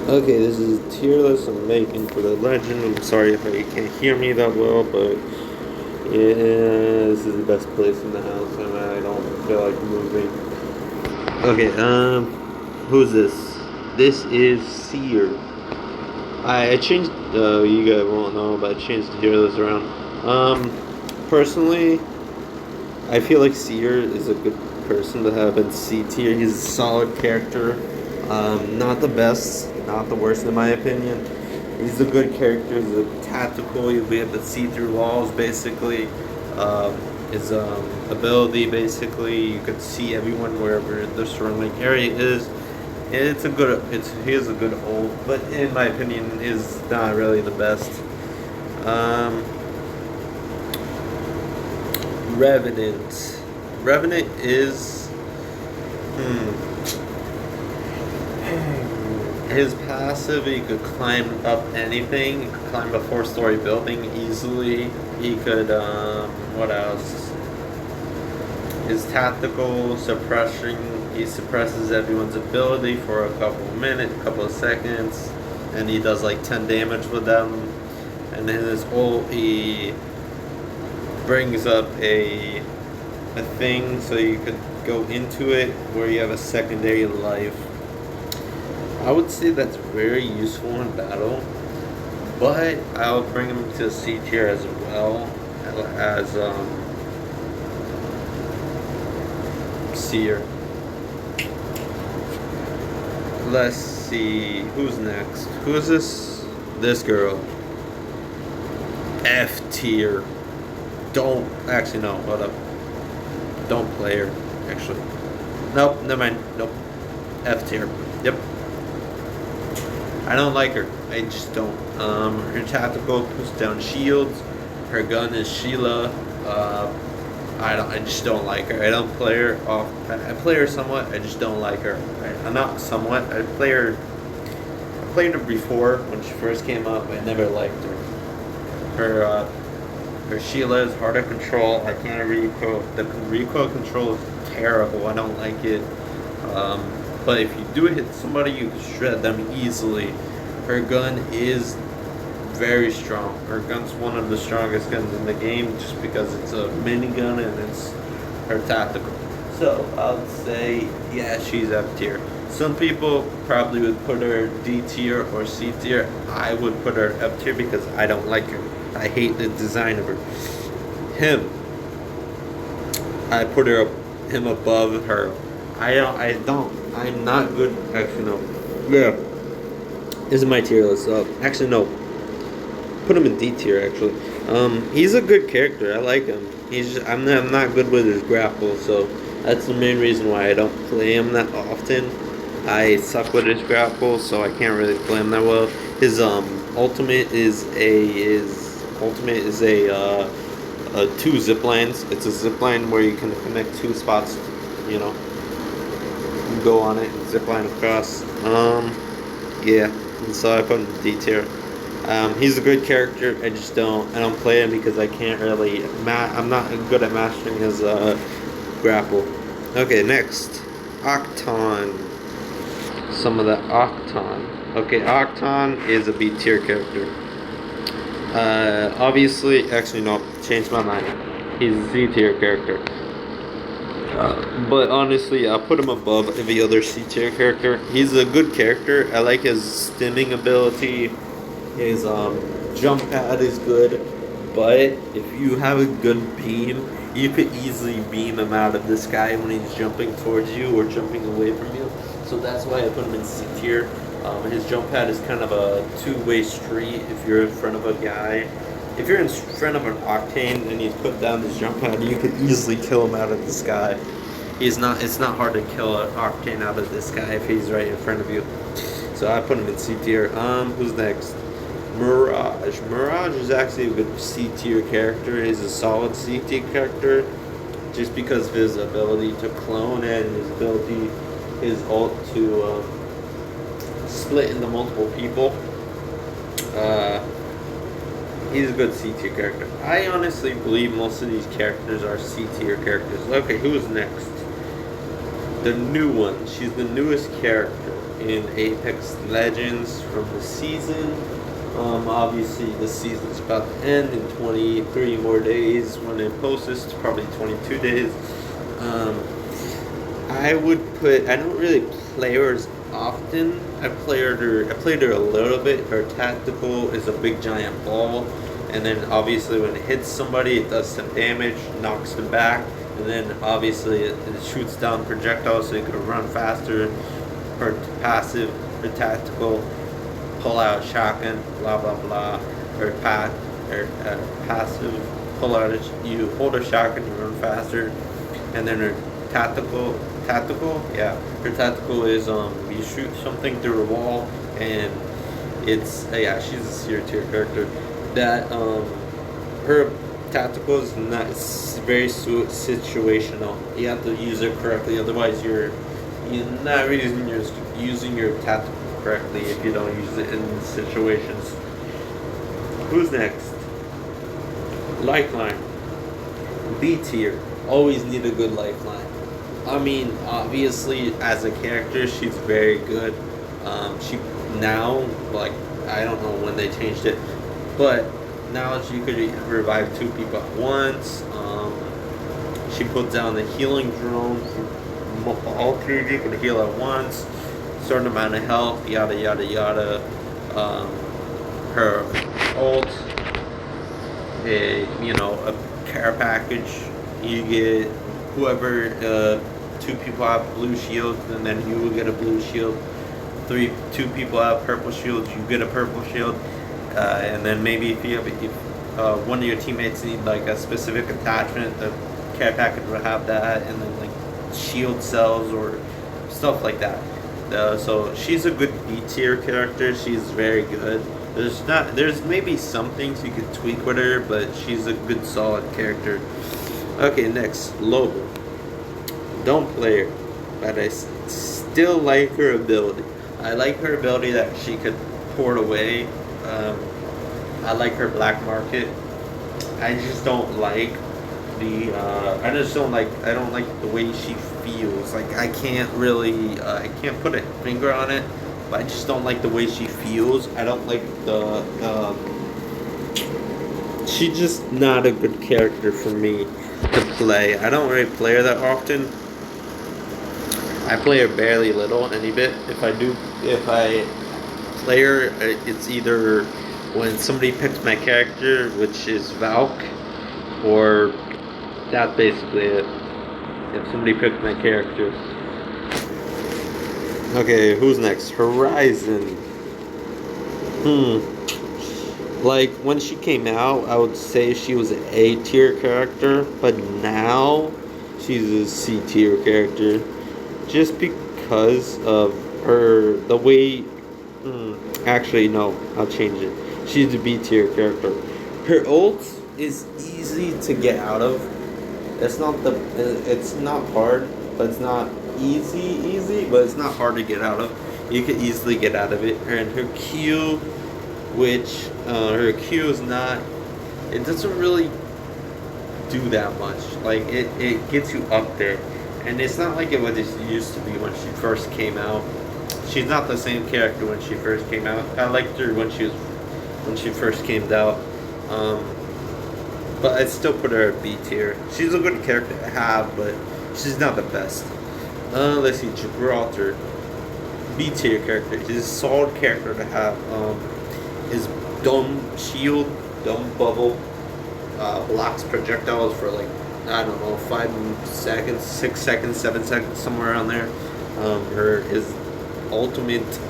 Okay, this is a tier list I'm making for the legend. I'm sorry if you can't hear me that well, but yeah, this is the best place in the house, and I don't feel like moving. Okay, who's this? This is Seer. I changed. You guys won't know, but I changed the tier list around. Personally, I feel like Seer is a good person to have in C tier. He's a solid character. Not the best, not the worst in my opinion. He's a good character. He's a tactical. You'll be able to see through walls basically. His ability basically, you can see everyone wherever the surrounding area is. It's a good. He is a good ult, but in my opinion, is not really the best. Um, Revenant. Revenant is. His passive, he could climb up anything. He could climb a 4-story building easily. He could, what else? His tactical suppression, he suppresses everyone's ability for a couple of minutes, couple of seconds, and he does like 10 damage with them. And then his ult, he brings up a thing so you could go into it where you have a secondary life. I would say that's very useful in battle, but I would bring him to C tier as well as Seer. Let's see, who's next? Who is this? This girl. F tier. Don't actually no. Hold up. Don't play her. Actually, nope. Never mind. Nope. F tier. Yep. I don't like her. I just don't. Her tactical puts down shields. Her gun is Sheila. I just don't like her. I don't play her off. I play her somewhat. I just don't like her. I'm not somewhat. I played her before when she first came up. I never liked her. Her Sheila is hard to control. I can't recoil. The recoil control is terrible. I don't like it. But if you do hit somebody, you can shred them easily. Her gun is very strong. Her gun's one of the strongest guns in the game just because it's a minigun and it's her tactical. So I would say, yeah, she's F tier. Some people probably would put her D tier or C tier. I would put her F tier because I don't like her. I hate the design of her. I put him above her. I'm not good. Actually, no. Yeah. This is my tier list. Actually, no. Put him in D tier. Actually, he's a good character. I like him. I'm not good with his grapple, so that's the main reason why I don't play him that often. I suck with his grapple, so I can't really play him that well. His ultimate is two zip lines. It's a zip line where you can connect two spots. You know. Go on it, zip line across. Yeah, and so I put him in D tier. He's a good character. I don't play him because I can't really. I'm not good at mastering his grapple. Okay, next, Octon. Some of the Octon. Okay, Octon is a B tier character. Obviously, actually no, changed my mind. He's a C tier character. But honestly, I'll put him above every other C tier character. He's a good character. I like his stimming ability. His jump pad is good. But if you have a good beam, you could easily beam him out of the sky when he's jumping towards you or jumping away from you. So that's why I put him in C tier. His jump pad is kind of a two-way street if you're in front of a guy. If you're in front of an Octane and he's put down his jump pad, you could easily kill him out of the sky. It's not hard to kill an Octane out of the sky if he's right in front of you. So I put him in C tier. Who's next? Mirage. Mirage is actually a good C tier character. He's a solid C tier character just because of his ability to clone and his ult to split into multiple people. He's a good C tier character. I honestly believe most of these characters are C tier characters. Okay, who's next? the new one. She's the newest character in Apex Legends from the season. Obviously, the season's about to end in 23 more days. When it posts this, it's probably 22 days. I don't really play her as often. I played her a little bit. Her tactical is a big giant ball, and then obviously when it hits somebody, it does some damage, knocks them back, and then obviously it shoots down projectiles so you can run faster. Her passive, her tactical, pull out shotgun, blah blah blah. Her passive, pull out you hold a shotgun, you run faster, and then her tactical, yeah. Her tactical is you shoot something through a wall, and it's yeah, she's a Seer tier character. That her tactical is not, it's very situational. You have to use it correctly, otherwise you're not using your tactical correctly if you don't use it in situations. Who's next? Lifeline. B tier. Always need a good lifeline. I mean, obviously, as a character, she's very good. She now, like, I don't know when they changed it, but now she could revive 2 people at once. She puts down the healing drone. All 3 of you can heal at once. Certain amount of health, yada yada yada. Her ult, a care package. You get whoever 2 people have blue shields, and then you will get a blue shield. 2 people have purple shields, you get a purple shield. And then maybe if one of your teammates need like a specific attachment, the care package will have that, and then like shield cells or stuff like that. So she's a good B tier character. She's very good. There's maybe some things you could tweak with her, but she's a good solid character. Okay, next, Lobo. Don't play her, but I still like her ability. I like her ability that she could port away. I like her black market. I just don't like I don't like the way she feels. Like I can't put a finger on it, but I just don't like the way she feels. I don't like she's just not a good character for me to play. I don't really play her that often. I play her barely little, any bit. If I play her, it's either when somebody picks my character, which is Valk, or that's basically it. If somebody picked my character. Okay, who's next? Horizon. Like, when she came out, I would say she was an A tier character, but now she's a C tier character. Just because of the way... actually, no, I'll change it. She's a B tier character. Her ult is easy to get out of. It's not hard, but it's not easy, but it's not hard to get out of. You could easily get out of it. And her Q, her Q is not, it doesn't really do that much. Like, it gets you up there. And it's not like it used to be when she first came out. She's not the same character when she first came out. I liked her when she first came out. But I'd still put her at B tier. She's a good character to have, but she's not the best. Let's see, Gibraltar. B tier character. She's a solid character to have. His dumb shield, dumb bubble, blocks projectiles for like, I don't know, 5 seconds, 6 seconds, 7 seconds, somewhere around there. His ultimate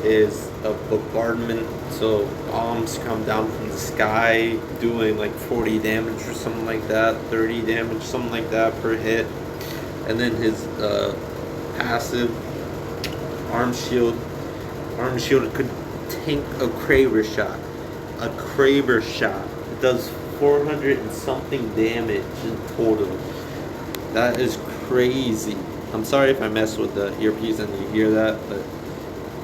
is a bombardment, so bombs come down from the sky doing like 40 damage or something like that, 30 damage, something like that per hit. And then his passive arm shield could tank a Kraber shot. It does 400 and something damage in total. That is crazy. I'm sorry if I mess with the earpiece and you hear that, but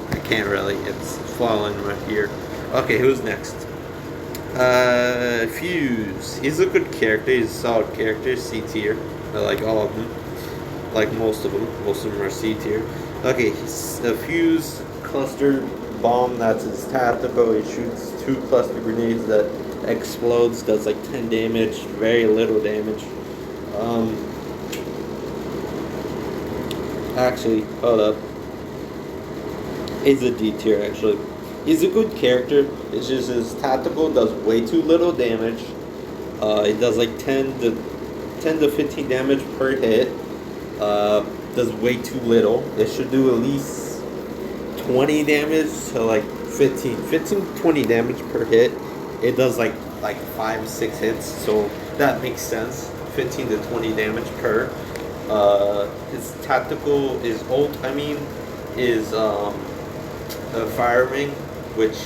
I can't really. It's falling in my ear. Okay, who's next? Fuse. He's a good character. He's a solid character. C tier. I like all of them. like most of them. Most of them are C tier. Okay, he's a fuse cluster bomb. That's his tactical. He shoots 2 cluster grenades that explodes. Does like 10 damage. Very little damage. Actually, hold up. He's a D tier actually. He's a good character. It's just his tactical does way too little damage. It does like 10 to 15 damage per hit. Does way too little. It should do at least 20 damage to like 15 to 20 damage per hit. It does like 5-6 hits, so that makes sense. 15 to 20 damage per. His tactical is ult. Is a fire ring, which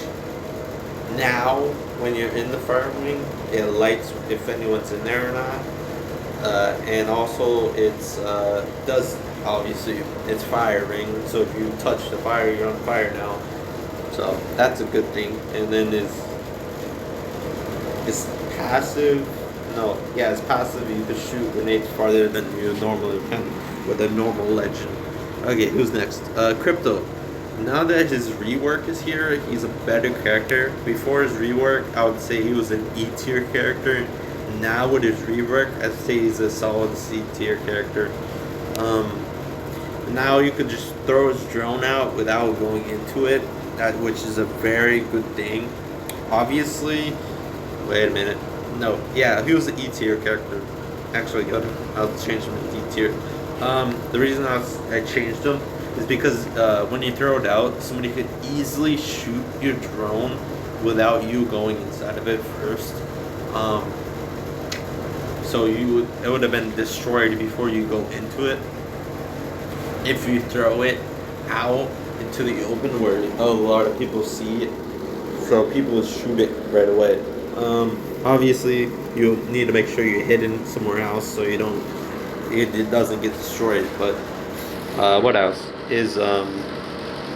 now when you're in the fire ring, it lights if anyone's in there or not. And also it's does obviously it's fire ring, so if you touch the fire, you're on fire now. So that's a good thing. And then his passive. It's passive. You can shoot grenades farther than you normally can with a normal legend. Okay, who's next? Krypto. Now that his rework is here, he's a better character. Before his rework, I would say he was an E tier character. Now with his rework, I'd say he's a solid C tier character. Now you could just throw his drone out without going into it, which is a very good thing. Obviously, wait a minute. No, yeah, he was an E tier character. Actually, I'll change him to D tier. The reason I changed him is because when you throw it out, somebody could easily shoot your drone without you going inside of it first. So it would have been destroyed before you go into it. If you throw it out into the open where a lot of people see it, so people will shoot it right away. Obviously, you need to make sure you're hidden somewhere else so it doesn't get destroyed. But what else is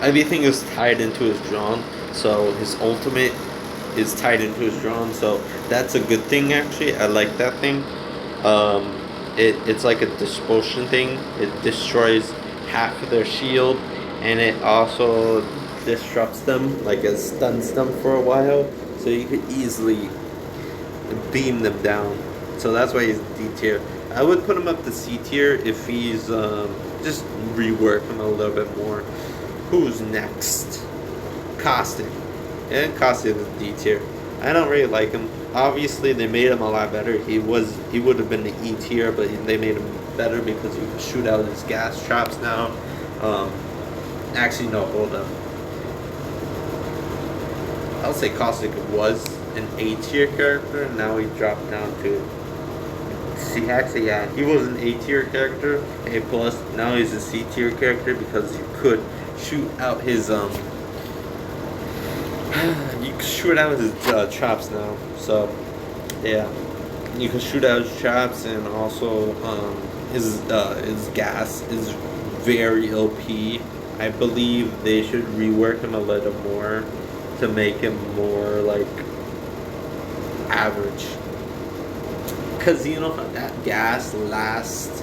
everything is tied into his drone, so his ultimate is tied into his drone, so that's a good thing actually. I like that thing. It's like a dispersion thing. It destroys half of their shield, and it also disrupts them, like it stuns them for a while, so you could easily beam them down. So that's why he's D tier. I would put him up to C tier if he's just rework him a little bit more. Who's next? Caustic. And Caustic is D tier. I don't really like him. Obviously, they made him a lot better. He would have been the E tier, but they made him better because you can shoot out his gas traps now. Actually, no, hold up. I'll say Caustic was an A tier character, and now he dropped down to. See, actually, yeah, he was an A tier character, A plus. Now he's a C tier character because you could shoot out his you can shoot out his traps now. So yeah, you can shoot out his traps, and also his gas is very OP. I believe they should rework him a little more to make him more like average. Because you know that gas lasts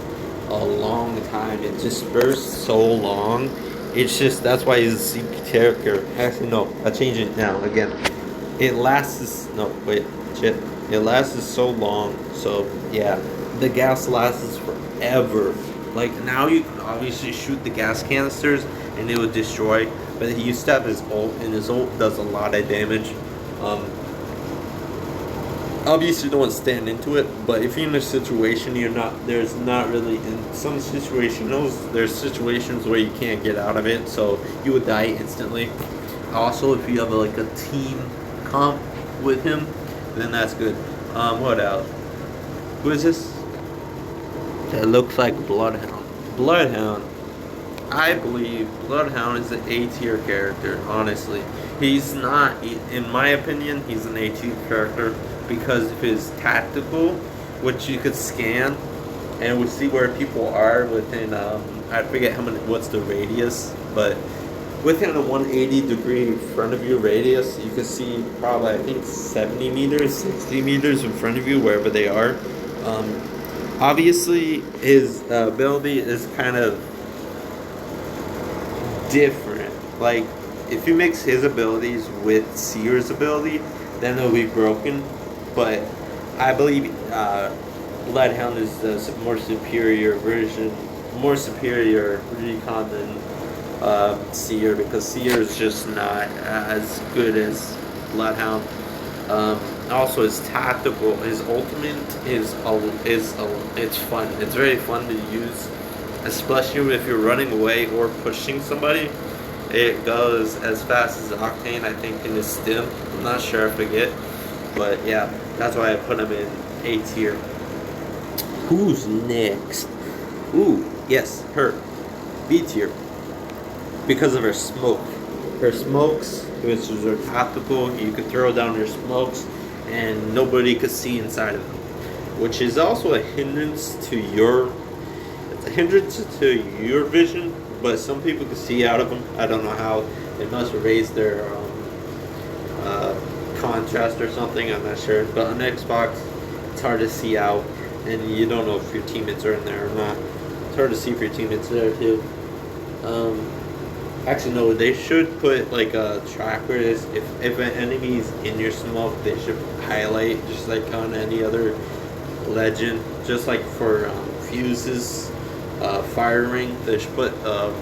a long time. It just bursts so long. It's just that's why he's a C character. Actually, no, I changed it now again. It lasts. No, wait, shit. It lasts so long. So yeah, the gas lasts forever. Like now, you can obviously shoot the gas canisters and it would destroy. But he used to have his ult, and his ult does a lot of damage. Obviously, don't stand into it, but if you're in a situation there's not really, in some situations, there's situations where you can't get out of it, so you would die instantly. Also, if you have like a team comp with him, then that's good. What else? Who is this? That looks like Bloodhound. Bloodhound. I believe Bloodhound is an A tier character, honestly. He's not, in my opinion, he's an A tier character because of his tactical, which you could scan and we see where people are within, I forget what's the radius, but within a 180 degree in front of you radius, you can see probably, I think, 70 meters, 60 meters in front of you, wherever they are. Obviously, his ability is kind of different. Like, if you mix his abilities with Seer's ability, then it'll be broken. But I believe Bloodhound is the more superior version, more superior recon than Seer, because Seer is just not as good as Bloodhound. Also, his tactical, his ultimate it's fun. It's very fun to use, especially if you're running away or pushing somebody. It goes as fast as Octane, I think, in his stim. I'm not sure, I forget. But yeah, that's why I put him in A tier. Who's next? Ooh, yes, her. B tier. Because of her smoke. Her smokes, which is her tactical, you could throw down her smokes and nobody could see inside of them. Which is also a hindrance to your vision, but some people can see out of them. I don't know how. It must raise their contrast or something. I'm not sure. But on Xbox, it's hard to see out, and you don't know if your teammates are in there or not. It's hard to see if your teammates are there too. Actually, no. They should put like a tracker. If an enemy's in your smoke, they should highlight just like on any other legend. Just like for fuses. Firing, they should put a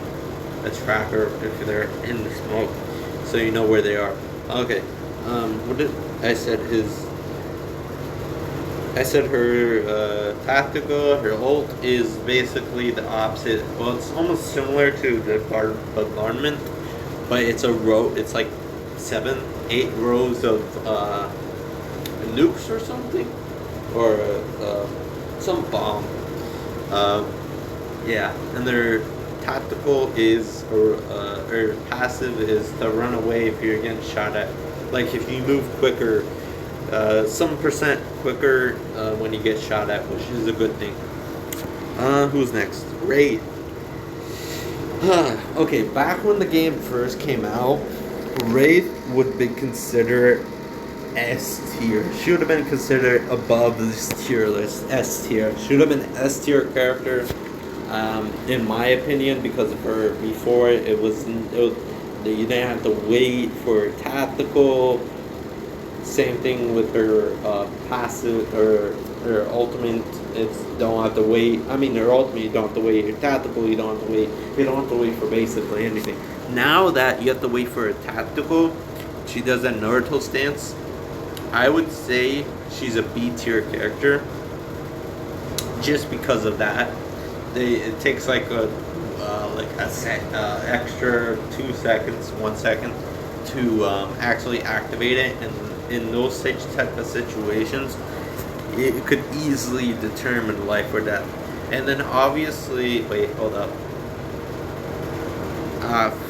tracker if they're in the smoke, so you know where they are. Okay. What did I said? I said her tactical. Her ult is basically the opposite. Well, it's almost similar to the bombardment, but it's a row. It's like 7, 8 rows of nukes or something, or some bomb. Yeah, and their tactical is, or passive is to run away if you're getting shot at. Like if you move quicker, some percent quicker when you get shot at, which is a good thing. Who's next? Wraith. Okay, back when the game first came out, Wraith would be considered S tier. She would have been considered above this tier list. S tier. Should have been S tier character. In my opinion, because of her before, you didn't have to wait for tactical. Same thing with her passive or her ultimate. It's don't have to wait. I mean, her ultimate you don't have to wait. Her tactical you don't have to wait. You don't have to wait for basically anything. Now that you have to wait for a tactical, she does that Naruto stance. I would say she's a B tier character, just because of that. It takes like a extra 2 seconds, 1 second to actually activate it, and in those type of situations, it could easily determine life or death. And then obviously, wait, hold up.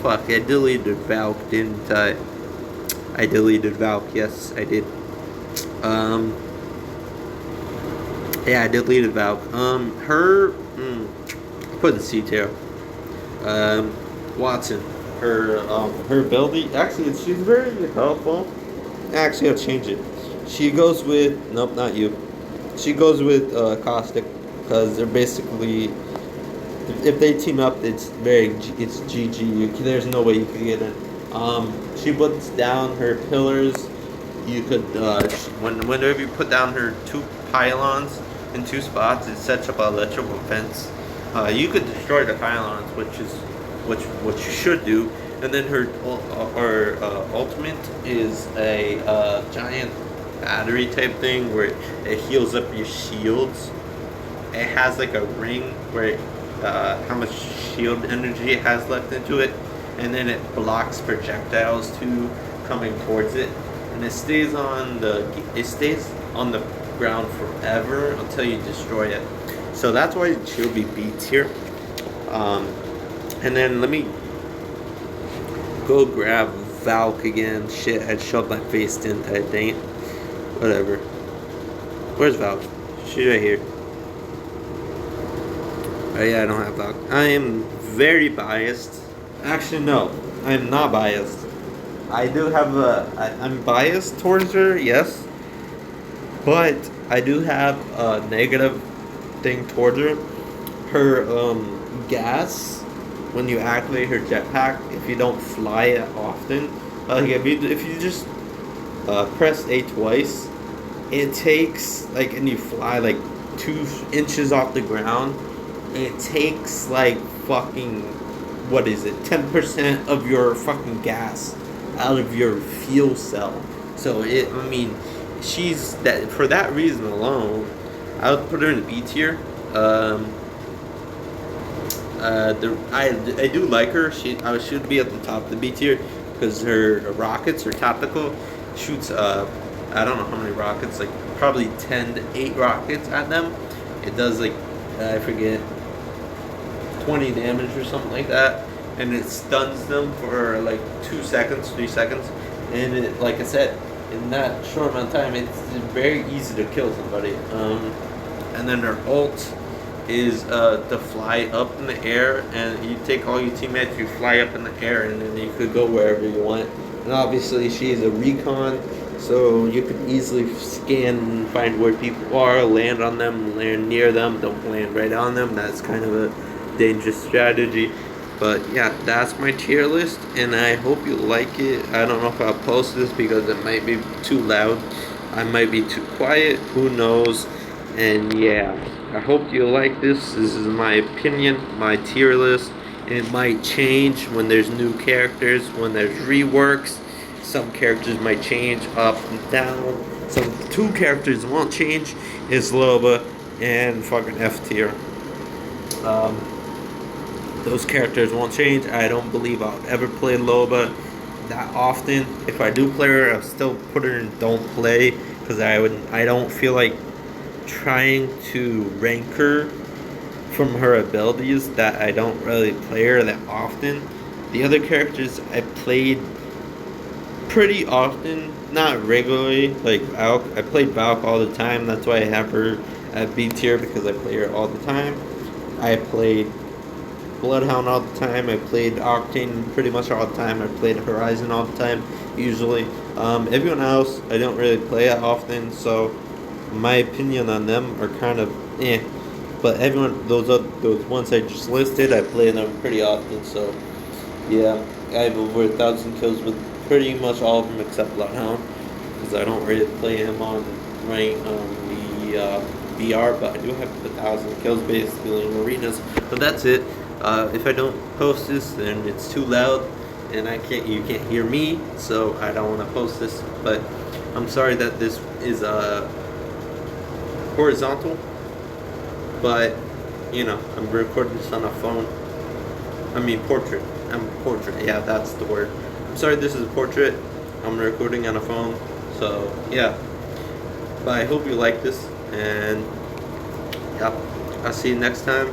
Fuck, I deleted Valk, didn't I? I deleted Valk, yes, I did. Yeah, I deleted Valk. Put in C tier. Watson. Her ability, actually, she's very helpful. Actually, I'll change it. She goes with, nope, not you. She goes with Caustic, because they're basically, if they team up, it's GG. There's no way you can get it. She puts down her pillars. You could, whenever you put down her 2 pylons in 2 spots, it sets up an electrical fence. You could destroy the pylons, which you should do. And then her ultimate is a giant battery type thing where it heals up your shields. It has like a ring where how much shield energy it has left into it, and then it blocks projectiles too coming towards it, and it stays on the ground forever until you destroy it. So that's why she'll be B tier. And then let me go grab Valk again. Shit, I shoved my face, didn't I? Dang it. Whatever. Where's Valk? She's right here. Oh yeah, I don't have Valk. I am very biased. Actually, no. I'm not biased. I do have I'm biased towards her, yes. But I do have a negative thing towards her. Her gas, when you activate her jetpack, if you don't fly it often, like if you just press A twice, it takes like, and you fly like 2 inches off the ground, it takes like fucking, what is it, 10% of your fucking gas out of your fuel cell. So she's that, for that reason alone, I would put her in B tier. I do like her. She should be at the top of the B tier because her rockets, her tactical, shoots I don't know how many rockets, like probably 10 to 8 rockets at them. It does like I forget 20 damage or something like that, and it stuns them for like 2 seconds, 3 seconds, and it, like I said, in that short amount of time, it's very easy to kill somebody. And then her ult is to fly up in the air, and you take all your teammates, you fly up in the air, and then you could go wherever you want. And obviously, she's a recon, so you could easily scan and find where people are, land on them, land near them, don't land right on them. That's kind of a dangerous strategy. But yeah, that's my tier list, and I hope you like it. I don't know if I'll post this because it might be too loud. I might be too quiet, who knows. And yeah, I hope you like this. This is my opinion, my tier list. It might change when there's new characters, when there's reworks. Some characters might change up and down. Some 2 characters won't change. It's Loba and fucking F tier. Those characters won't change. I don't believe I'll ever play Loba that often. If I do play her, I'll still put her in don't play because I don't feel like trying to rank her from her abilities, that I don't really play her that often. The other characters I played pretty often, not regularly, like Valk. I played Valk all the time. That's why I have her at B tier, because I play her all the time. I played Bloodhound all the time. I played Octon pretty much all the time. I played Horizon all the time, usually. Everyone else, I don't really play that often, so my opinion on them are kind of eh. But everyone, those ones I just listed, I play them pretty often, so yeah. I have over 1,000 kills with pretty much all of them except Bloodhound, because I don't really play him on rank the VR, but I do have 1,000 kills basically in arenas. So that's it. If I don't post this, then it's too loud, and you can't hear me, so I don't want to post this. But I'm sorry that this is horizontal, but you know, I'm recording this on a phone. I mean portrait. Portrait. Yeah, that's the word. I'm sorry, this is a portrait. I'm recording on a phone, so yeah. But I hope you like this, and yeah, I'll see you next time.